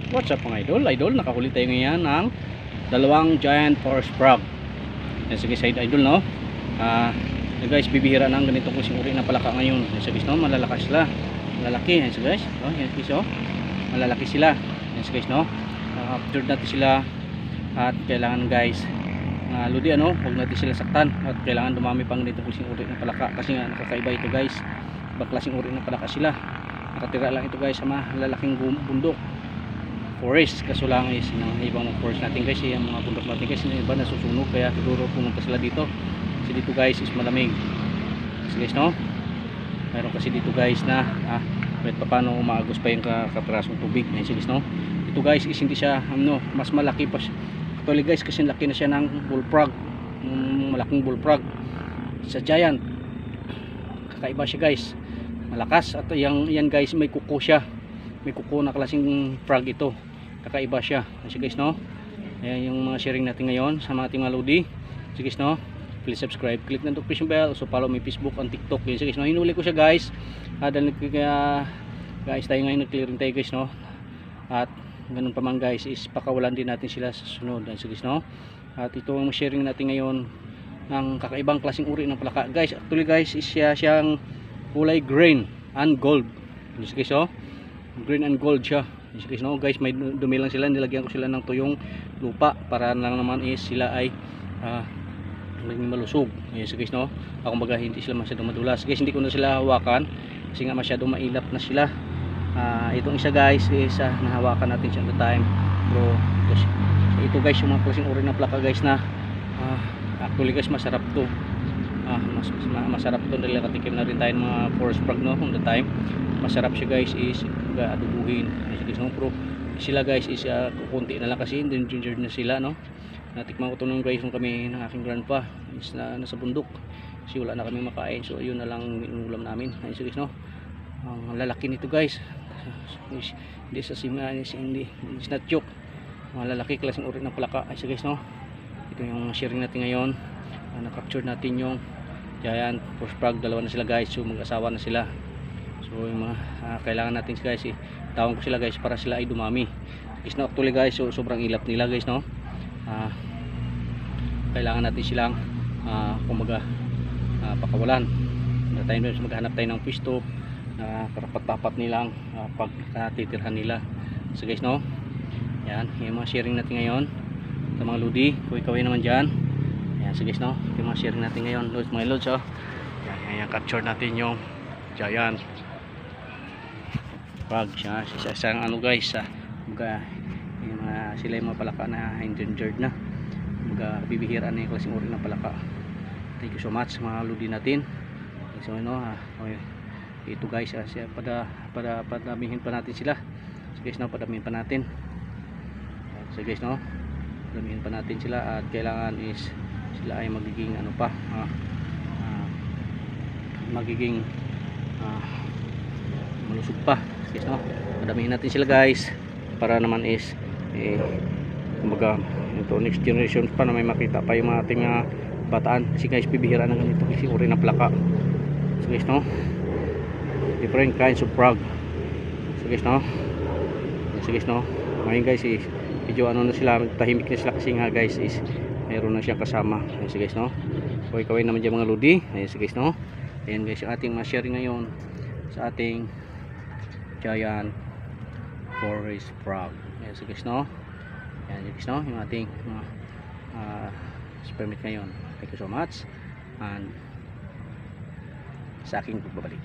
What's up mga idol? Idol, nakahuli tayo ngayon ng dalawang giant forest frog. Yan sige side idol, no? Guys, bibihira na ang ganitong klaseng uri ng palaka ngayon. Yan sige guys, no? Malalakas sila. Malalaki. Yan sige guys. Oh, yan guys, oh. Malalaki sila. Yan sige guys, no? Captured natin sila. At kailangan guys, ludi ano, huwag natin sila saktan. At kailangan dumami pang ganitong klaseng uri ng palaka. Kasi nga nakakaiba ito guys. Ibang klaseng uri ng palaka sila. Nakatira lang ito guys sa malalaking bundok. Forest, kaso lang is ng ibang forest natin guys, yung mga bundok natin guys, yung iba nasusunog, kaya siguro pumunta sila dito kasi dito guys is malamig kasi guys, no? Meron kasi dito guys na kahit pa paano umaagos pa yung kaprasong tubig. Ayun guys, no? Ito guys is hindi siya mas malaki pa actually guys, kasi laki na siya ng bullfrog, malaking bullfrog sa giant. Kakaiba siya guys, malakas. At yan guys, may kuko siya, may kuko na klaseng frog ito. Kakaiba siya. Kasi guys, no? Ayan yung mga sharing natin ngayon sa mga ating mga lodi. So guys, no? Please subscribe, click na notification bell, so follow my Facebook and TikTok. So guys, no? Hinuli ko siya guys. Dahil guys, tayo ngayon nag-clearing tayo guys, no? At ganun pa man guys, is pakawalan din natin sila sa sunod. So guys, no? At ito ang sharing natin ngayon ng kakaibang klaseng uri ng palaka. Guys, actually guys, is siyang kulay green and gold. So guys, oh, green and gold siya. Guys, no? Guys, may dumi lang sila, nilagyan ko sila ng tuyong lupa para lang naman is sila ay naging malusog. Yes, guys, no? Ako kumbaga hindi sila masyadong madulas. Guys, hindi ko na sila hawakan kasi nga masyadong mailap na sila. Itong isa guys is nahawakan natin siya at the time. Pero ito guys, yung mga klaseng uri ng plaka guys na actually guys, masarap to. Masarap to dahil nakatikim na rin tayo ng mga forest frog, no? On the time masarap siya guys, is adubuhin. Pero sila guys is kukunti na lang kasi endangered na sila, no? Natikman ko ito nung guys nung kami ng aking grandpa is nasa bundok kasi wala na kami makain, so yun na lang inulam namin. Ayun guys, no? Ang lalaki nito guys, hindi sa sima, hindi is not joke. Ang lalaki klaseng uri ng palaka. Ayun guys, no? Ito yung sharing natin ngayon. Na-capture natin yung giant forest frog. Dalawa na sila guys, so mag-asawa na sila. So yung mga kailangan natin guys, tawag ko sila guys para sila ay dumami. Is not actually guys, so sobrang ilap nila guys, no? Kailangan natin silang kumaga pakawalan. Na time na maghanap tayo ng pwesto na karapat-dapat nilang pagtitirhan nila. So guys, no? Yan, yung mga sharing natin ngayon sa mga lodi, kuwi-kaway naman dyan. Yan, so guys, no? Yung mga sharing natin ngayon, loads, mga loads, oh. Yan, capture natin yung giant frog siya. Isang ano guys, yung sila yung mga palaka na endangered na, bibihira na yung klaseng uri ng palaka. Thank you so much mga lodi natin. So ito guys, padamihin pa natin sila. So guys, no, padamihin pa natin. So guys, no, padamihin pa natin sila at kailangan is sila ay magiging ano pa, magiging malusog pa. Guys, no, padamihin natin sila guys para naman is kumbaga ito next generation pa na may makita pa yung mga ating bataan. Kasi guys, bibihira na ganito kasi uri ng plaka. So guys, no, different kinds of frog. So guys, no, so guys, no, ngayon guys is medyo ano na sila, tahimik na sila kasi nga guys is mayroon na siyang kasama. Ayun, so guys, no, kaway naman dyan mga lodi. Ayun, so guys, no, ayan guys yung ating sharing ngayon sa ating giant forest frog. Ayan, so guys, no, ayan guys, no, yung ating experiment ngayon. Thank you so much and sa aking pagbabalik.